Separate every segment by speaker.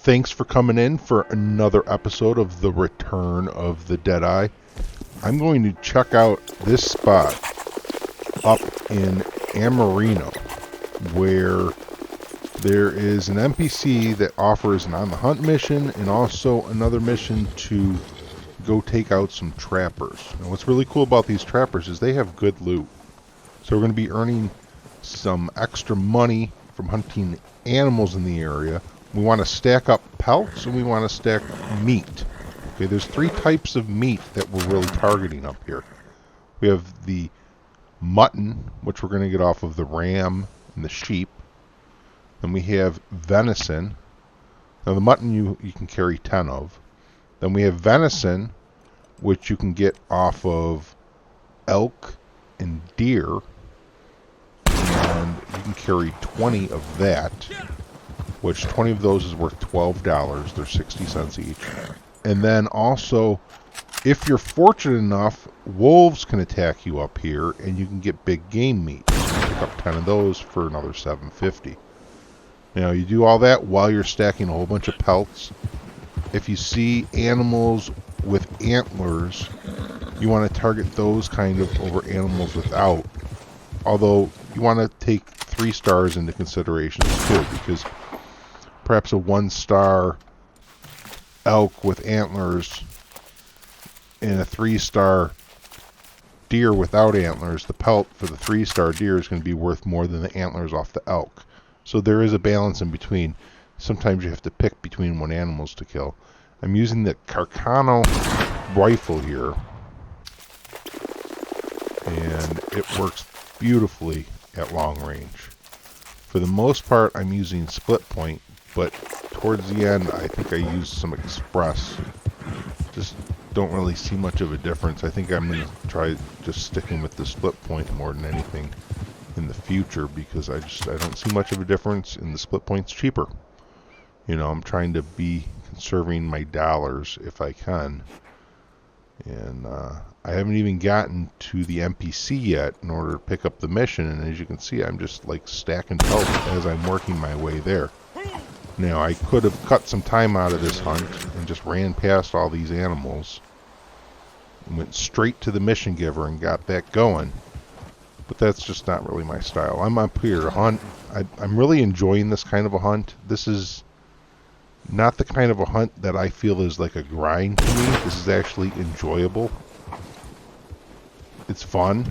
Speaker 1: Thanks for coming in for another episode of The Return of the Deadeye. I'm going to check out this spot up in Ambarino, where there is an NPC that offers an on the hunt mission and also another mission to go take out some trappers. And what's really cool about these trappers is they have good loot. So we're going to be earning some extra money from hunting animals in the area. We want to stack up pelts and we want to stack meat. Okay, there's three types of meat that we're really targeting up here. We have the mutton, which we're going to get off of the ram and the sheep. Then we have venison. Now the mutton you can carry 10 of. Then we have venison, which you can get off of elk and deer. And you can carry 20 of that, which 20 of those is worth $12. They're 60 cents each. And then also, if you're fortunate enough, wolves can attack you up here, and you can get big game meat. You can pick up 10 of those for another $7.50. Now, you do all that while you're stacking a whole bunch of pelts. If you see animals with antlers, you want to target those kind of over animals without. Although, you want to take 3 stars into consideration too, because perhaps a 1-star elk with antlers and a 3-star deer without antlers, the pelt for the 3-star deer is going to be worth more than the antlers off the elk. So there is a balance in between. Sometimes you have to pick between what animals to kill. I'm using the Carcano rifle here, and it works beautifully at long range. For the most part, I'm using split point, but towards the end, I think I used some express. Just don't really see much of a difference. I think I'm going to try just sticking with the split point more than anything in the future, because I don't see much of a difference, and the split point's cheaper. You know, I'm trying to be conserving my dollars if I can. And I haven't even gotten to the NPC yet in order to pick up the mission, and as you can see, I'm just like stacking pelts as I'm working my way there. Now, I could have cut some time out of this hunt and just ran past all these animals and went straight to the mission giver and got that going. But that's just not really my style. I'm up here to hunt. I'm really enjoying this kind of a hunt. This is not the kind of a hunt that I feel is like a grind to me. This is actually enjoyable. It's fun.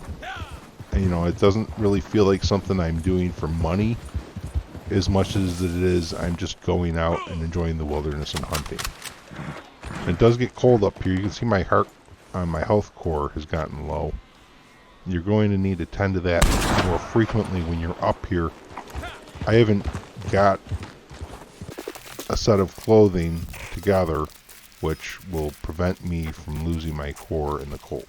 Speaker 1: And, you know, it doesn't really feel like something I'm doing for money as much as it is I'm just going out and enjoying the wilderness and hunting. And it does get cold up here. You can see my heart on my health core has gotten low. You're going to need to tend to that more frequently when you're up here. I haven't got a set of clothing together which will prevent me from losing my core in the cold.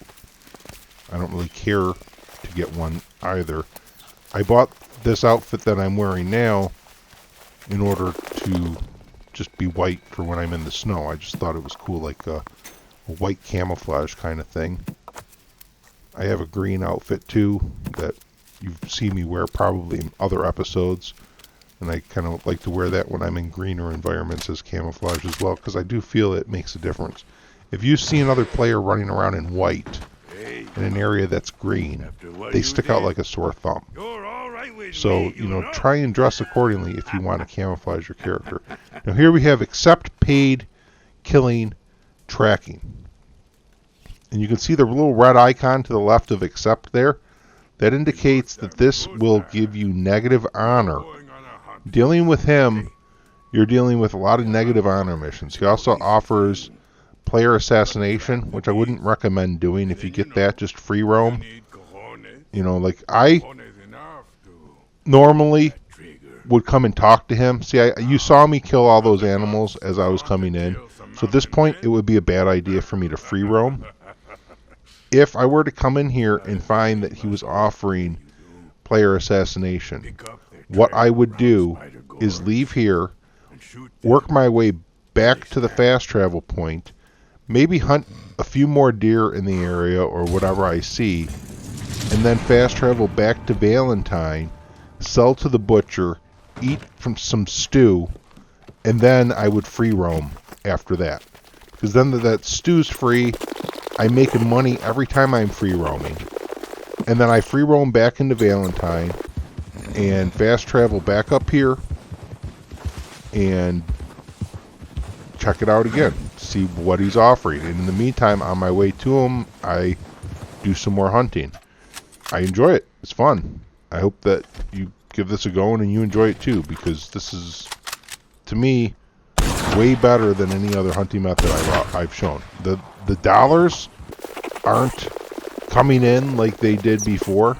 Speaker 1: I don't really care to get one either. I bought this outfit that I'm wearing now in order to just be white for when I'm in the snow. I just thought it was cool, like a white camouflage kind of thing. I have a green outfit too that you've seen me wear probably in other episodes, and I kind of like to wear that when I'm in greener environments as camouflage as well, because I do feel it makes a difference. If you see another player running around in white in an area that's green, they stick out like a sore thumb. So, you know, try and dress accordingly if you want to camouflage your character. Now here we have accept paid killing tracking. And you can see the little red icon to the left of accept there. That indicates that this will give you negative honor. Dealing with him, you're dealing with a lot of negative honor missions. He also offers player assassination, which I wouldn't recommend doing. If you get that, just free roam. You know, like I normally would come and talk to him. See, you saw me kill all those animals as I was coming in. So at this point, it would be a bad idea for me to free roam. If I were to come in here and find that he was offering player assassination, what I would do is leave here, work my way back to the fast travel point, maybe hunt a few more deer in the area or whatever I see, and then fast travel back to Valentine, sell to the butcher, eat from some stew, and then I would free roam after that. Because then that stew's free. I'm making money every time I'm free roaming. And then I free roam back into Valentine and fast travel back up here and check it out again. See what he's offering. And in the meantime, on my way to him, I do some more hunting. I enjoy it. It's fun. I hope that you give this a go and you enjoy it too, because this is, to me, way better than any other hunting method I've shown. The dollars aren't coming in like they did before,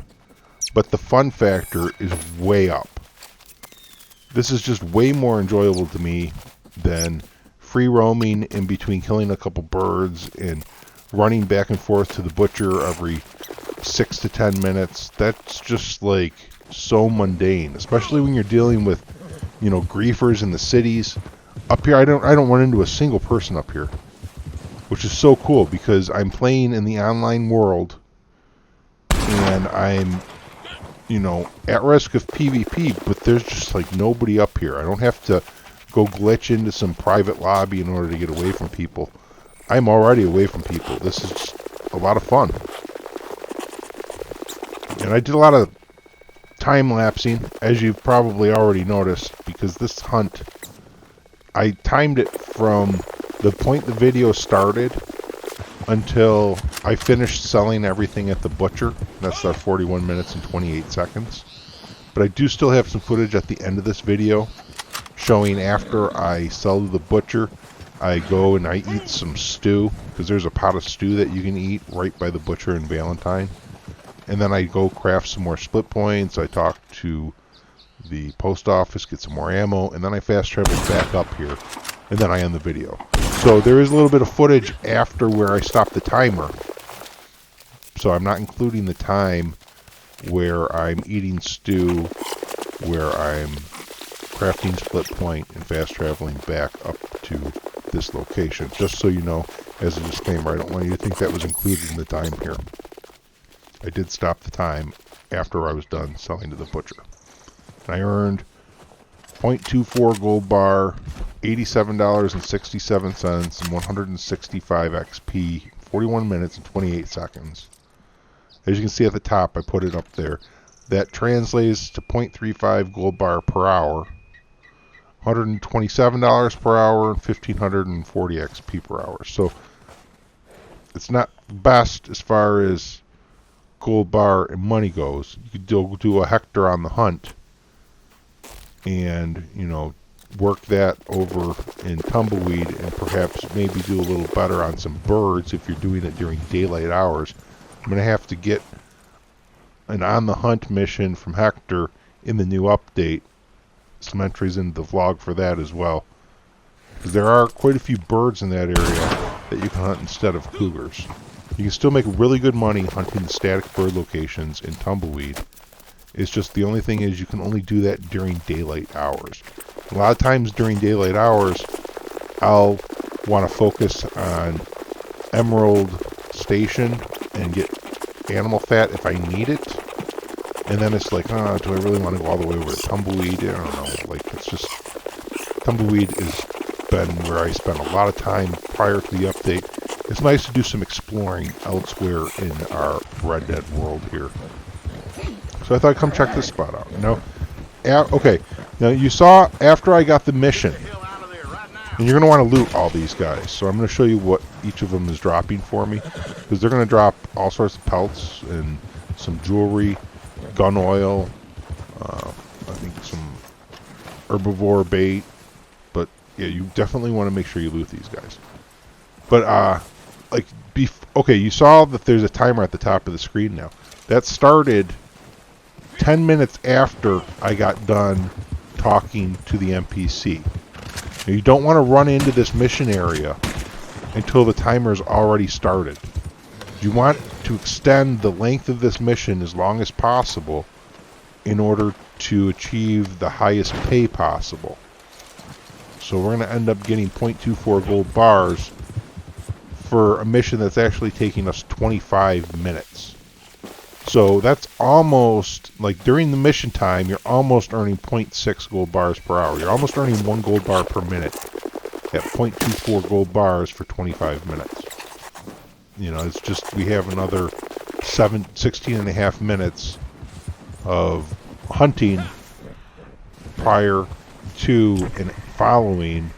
Speaker 1: but the fun factor is way up. This is just way more enjoyable to me than free roaming in between killing a couple birds and running back and forth to the butcher every 6 to 10 minutes. That's just like so mundane, especially when you're dealing with, you know, griefers in the cities. Up here, I don't run into a single person up here, which is so cool because I'm playing in the online world and I'm, you know, at risk of PvP, but there's just like nobody up here. I don't have to go glitch into some private lobby in order to get away from people. I'm already away from people. This is just a lot of fun. And I did a lot of time-lapsing, as you've probably already noticed, because this hunt, I timed it from the point the video started until I finished selling everything at the butcher. That's 41 minutes and 28 seconds. But I do still have some footage at the end of this video showing after I sell to the butcher, I go and I eat some stew, because there's a pot of stew that you can eat right by the butcher in Valentine. And then I go craft some more split points. I talk to the post office, get some more ammo, and then I fast travel back up here, and then I end the video. So there is a little bit of footage after where I stop the timer. So I'm not including the time where I'm eating stew, where I'm crafting split point, and fast traveling back up to this location. Just so you know, as a disclaimer, I don't want you to think that was included in the time here. I did stop the time after I was done selling to the butcher. And I earned 0.24 gold bar, $87.67, and 165 XP, 41 minutes and 28 seconds. As you can see at the top, I put it up there. That translates to 0.35 gold bar per hour, $127 per hour, and 1,540 XP per hour. So it's not best as far as gold bar and money goes. You could do a hectare on the hunt and, you know, work that over in tumbleweed and perhaps maybe do a little better on some birds if you're doing it during daylight hours. I'm going to have to get an on the hunt mission from Hector in the new update. Some entries in the vlog for that as well, because there are quite a few birds in that area that you can hunt instead of cougars. You can still make really good money hunting the static bird locations in tumbleweed. It's just the only thing is you can only do that during daylight hours. A lot of times during daylight hours, I'll want to focus on Emerald Station and get animal fat if I need it. And then it's like, do I really want to go all the way over to tumbleweed? I don't know. Like, it's just, tumbleweed has been where I spent a lot of time prior to the update. It's nice to do some exploring elsewhere in our Red Dead world here. So I thought I'd come check this spot out. Okay. Now you saw after I got the mission, and you're going to want to loot all these guys. So I'm going to show you what each of them is dropping for me, because they're going to drop all sorts of pelts and some jewelry, gun oil, I think some herbivore bait. But yeah, you definitely want to make sure you loot these guys. But okay, you saw that there's a timer at the top of the screen now. That started 10 minutes after I got done talking to the NPC. Now, you don't want to run into this mission area until the timer's already started. You want to extend the length of this mission as long as possible in order to achieve the highest pay possible. So we're going to end up getting 0.24 gold bars for a mission that's actually taking us 25 minutes. So that's almost, like during the mission time, you're almost earning 0.6 gold bars per hour. You're almost earning 1 gold bar per minute at 0.24 gold bars for 25 minutes. You know, it's just, we have another 16 and a half minutes of hunting prior to and following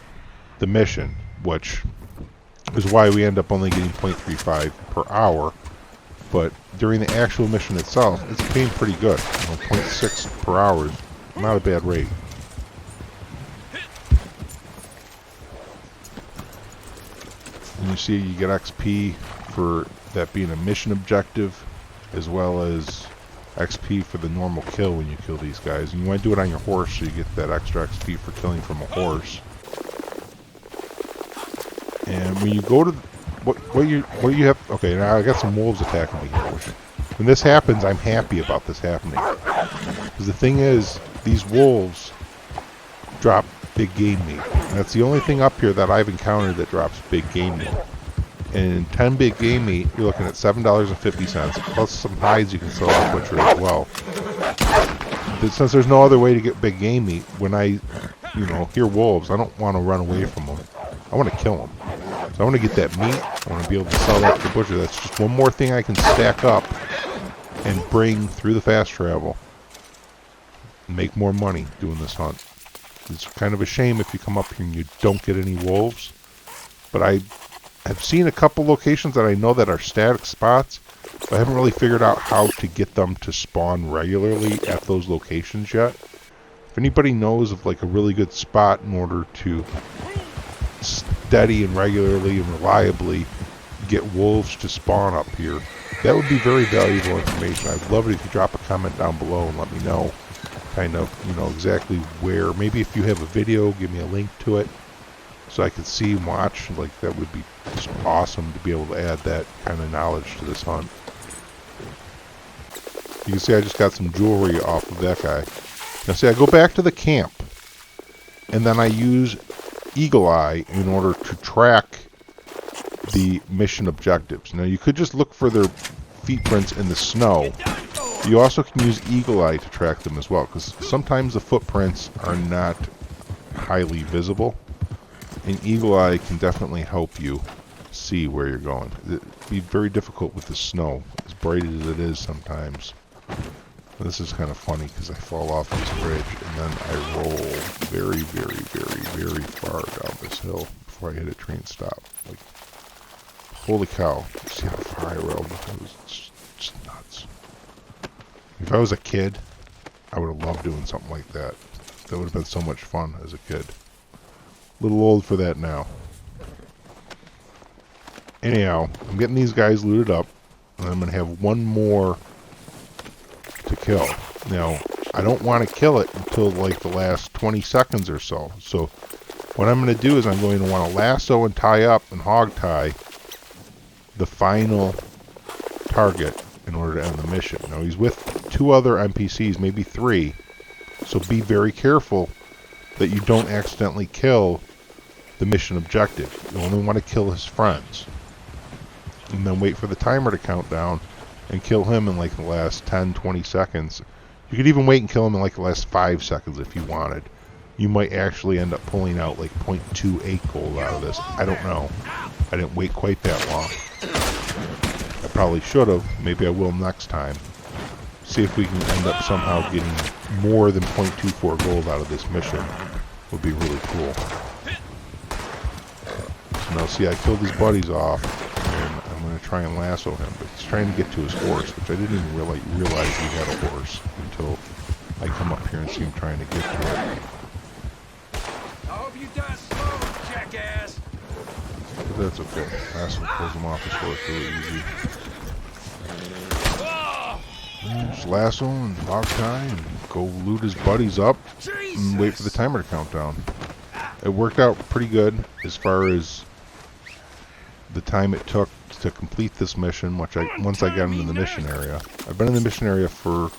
Speaker 1: the mission, which is why we end up only getting 0.35 per hour. But during the actual mission itself, it's paying pretty good. You know, 0.6 per hour is not a bad rate. And you see you get XP for that being a mission objective, as well as XP for the normal kill when you kill these guys. And you want to do it on your horse so you get that extra XP for killing from a horse. And when you go to what you have, okay, now I got some wolves attacking me here. When this happens, I'm happy about this happening, because the thing is, these wolves drop big game meat, and that's the only thing up here that I've encountered that drops big game meat. And 10 big game meat, you're looking at $7.50, plus some hides you can sell at the butcher as well. But since there's no other way to get big game meat, when I, hear wolves, I don't want to run away from them. I want to kill them. So I want to get that meat. I want to be able to sell that to the butcher. That's just one more thing I can stack up and bring through the fast travel and make more money doing this hunt. It's kind of a shame if you come up here and you don't get any wolves. But I have seen a couple locations that I know that are static spots, but I haven't really figured out how to get them to spawn regularly at those locations yet. If anybody knows of like a really good spot in order to steady and regularly and reliably get wolves to spawn up here, that would be very valuable information. I'd love it if you drop a comment down below and let me know kind of, exactly where. Maybe if you have a video, give me a link to it so I could see and watch. Like, that would be just awesome to be able to add that kind of knowledge to this hunt. You can see I just got some jewelry off of that guy. Now see, I go back to the camp and then I use Eagle Eye in order to track the mission objectives. Now you could just look for their footprints in the snow. You also can use Eagle Eye to track them as well, because sometimes the footprints are not highly visible, and Eagle Eye can definitely help you see where you're going. It'd be very difficult with the snow, as bright as it is sometimes. This is kind of funny because I fall off this bridge and then I roll very, very, very, very far down this hill before I hit a train stop. Like, holy cow. See how far I rolled? It was just nuts. If I was a kid, I would have loved doing something like that. That would have been so much fun as a kid. A little old for that now. Anyhow, I'm getting these guys looted up, and I'm going to have one more to kill. Now, I don't want to kill it until like the last 20 seconds or so. So what I'm going to do is I'm going to want to lasso and tie up and hog tie the final target in order to end the mission. Now he's with 2 other NPCs, maybe 3. So be very careful that you don't accidentally kill the mission objective. You only want to kill his friends. And then wait for the timer to count down and kill him in like the last 10-20 seconds. You could even wait and kill him in like the last 5 seconds if you wanted. You might actually end up pulling out like 0.28 gold out of this. I don't know. I didn't wait quite that long. I probably should have. Maybe I will next time. See if we can end up somehow getting more than 0.24 gold out of this mission. Would be really cool. So now see, I killed his buddies off. And I'm going to try and lasso him, but he's trying to get to his horse, which I didn't even realize he had a horse until I come up here and see him trying to get to it.
Speaker 2: I hope you die slow, jackass.
Speaker 1: But that's okay. Lasso pulls him off his horse really easy. And just lasso and hog tie and go loot his buddies up and wait for the timer to count down. It worked out pretty good as far as the time it took to complete this mission, which once I got into the mission area. I've been in the mission area for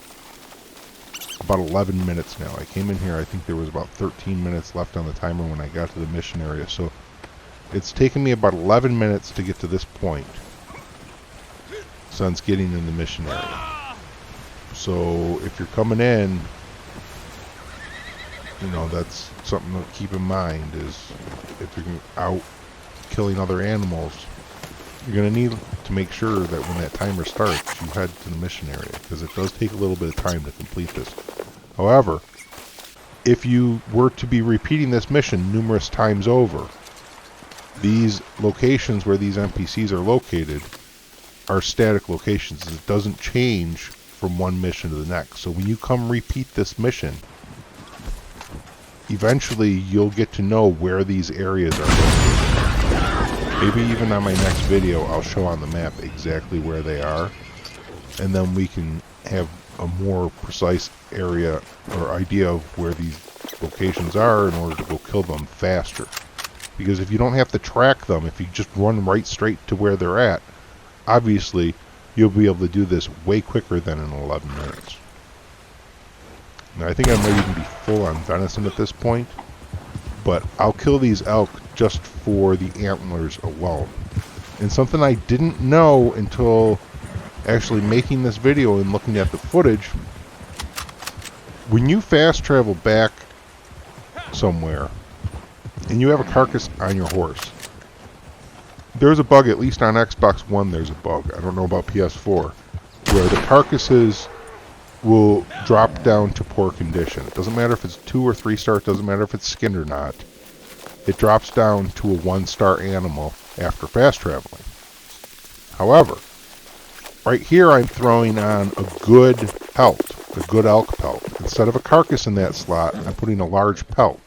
Speaker 1: about 11 minutes now. I came in here, I think there was about 13 minutes left on the timer when I got to the mission area, so it's taken me about 11 minutes to get to this point since getting in the mission area. So if you're coming in, you know, that's something to keep in mind, is if you're out killing other animals, you're going to need to make sure that when that timer starts, you head to the mission area, because it does take a little bit of time to complete this. However, if you were to be repeating this mission numerous times over, these locations where these NPCs are located are static locations. It doesn't change from one mission to the next. So when you come repeat this mission, eventually you'll get to know where these areas are located. Maybe even on my next video I'll show on the map exactly where they are, and then we can have a more precise area or idea of where these locations are in order to go kill them faster. Because if you don't have to track them, if you just run right straight to where they're at, obviously you'll be able to do this way quicker than in 11 minutes. Now, I think I might even be full on venison at this point, but I'll kill these elk just for the antlers alone. And something I didn't know until actually making this video and looking at the footage, when you fast travel back somewhere and you have a carcass on your horse, there's a bug, at least on Xbox One there's a bug, I don't know about PS4, where the carcasses will drop down to poor condition. It doesn't matter if it's 2 or 3 star, it doesn't matter if it's skinned or not. It drops down to a 1-star animal after fast traveling. However, right here I'm throwing on a good pelt, a good elk pelt. Instead of a carcass in that slot, I'm putting a large pelt.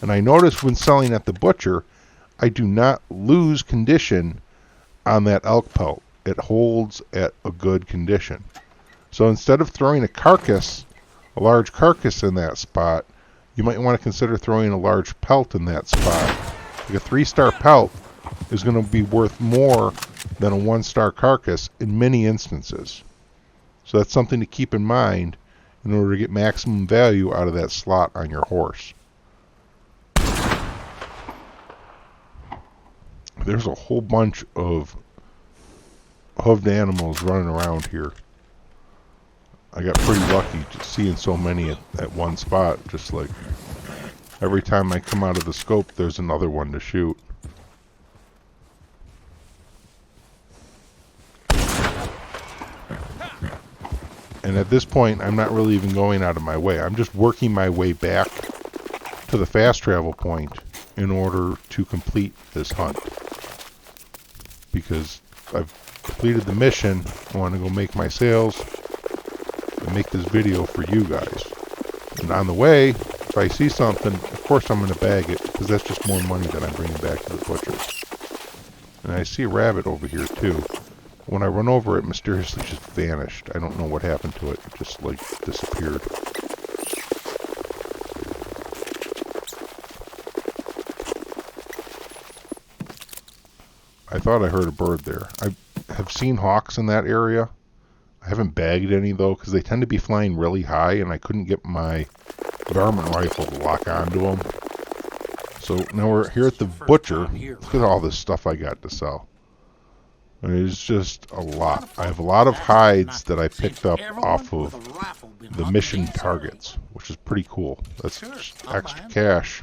Speaker 1: And I noticed when selling at the butcher, I do not lose condition on that elk pelt. It holds at a good condition. So instead of throwing a carcass, a large carcass in that spot, you might want to consider throwing a large pelt in that spot. Like a 3-star pelt is going to be worth more than a 1-star carcass in many instances. So that's something to keep in mind in order to get maximum value out of that slot on your horse. There's a whole bunch of hoofed animals running around here. I got pretty lucky just seeing so many at one spot. Just like every time I come out of the scope, there's another one to shoot. And at this point, I'm not really even going out of my way. I'm just working my way back to the fast travel point in order to complete this hunt. Because I've completed the mission, I want to go make my sales and make this video for you guys. And on the way, if I see something, of course I'm going to bag it, because that's just more money that I'm bringing back to the butchers. And I see a rabbit over here too. When I run over it, mysteriously just vanished. I don't know what happened to it. It just like disappeared. I thought I heard a bird there. I have seen hawks in that area. I haven't bagged any though, because they tend to be flying really high, and I couldn't get my varmint rifle to lock onto them. So now we're here at the butcher. Look at all this stuff I got to sell. It's just a lot. I have a lot of hides that I picked up off of the mission targets, which is pretty cool. That's just extra cash.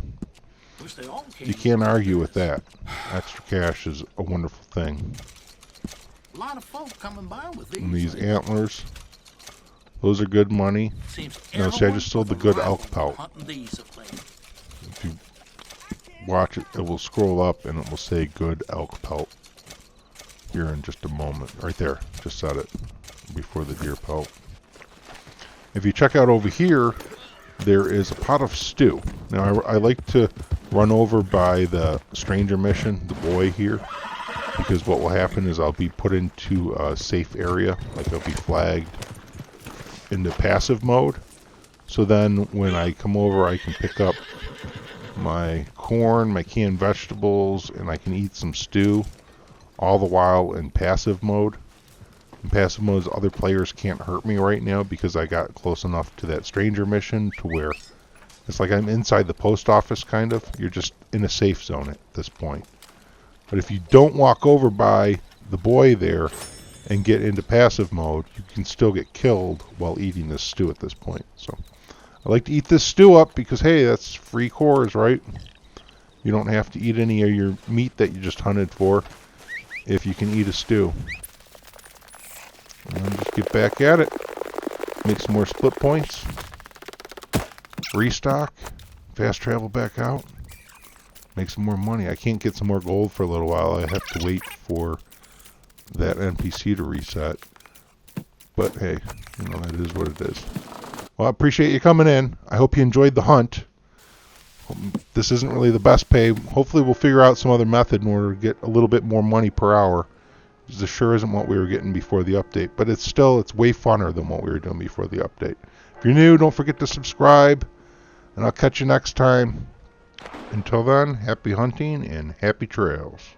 Speaker 1: You can't argue with that. Extra cash is a wonderful thing. And these antlers, those are good money. Now see, I just sold the good elk pelt. If you watch it, it will scroll up and it will say good elk pelt here in just a moment. Right there, just said it before the deer pelt. If you check out over here, there is a pot of stew. Now I like to run over by the stranger mission, the boy here, because what will happen is I'll be put into a safe area, like I'll be flagged into passive mode. So then when I come over, I can pick up my corn, my canned vegetables, and I can eat some stew, all the while in passive mode. In passive mode, other players can't hurt me right now because I got close enough to that stranger mission to where it's like I'm inside the post office, kind of. You're just in a safe zone at this point. But if you don't walk over by the boy there and get into passive mode, you can still get killed while eating this stew at this point. So I like to eat this stew up because, hey, that's free cores, right? You don't have to eat any of your meat that you just hunted for if you can eat a stew. And then just get back at it. Make some more split points. Restock. Fast travel back out. Make some more money. I can't get some more gold for a little while. I have to wait for that NPC to reset. But hey, you know, that is what it is. Well, I appreciate you coming in. I hope you enjoyed the hunt. This isn't really the best pay. Hopefully we'll figure out some other method in order to get a little bit more money per hour. This sure isn't what we were getting before the update, but it's way funner than what we were doing before the update. If you're new, don't forget to subscribe, and I'll catch you next time. Until then, happy hunting and happy trails.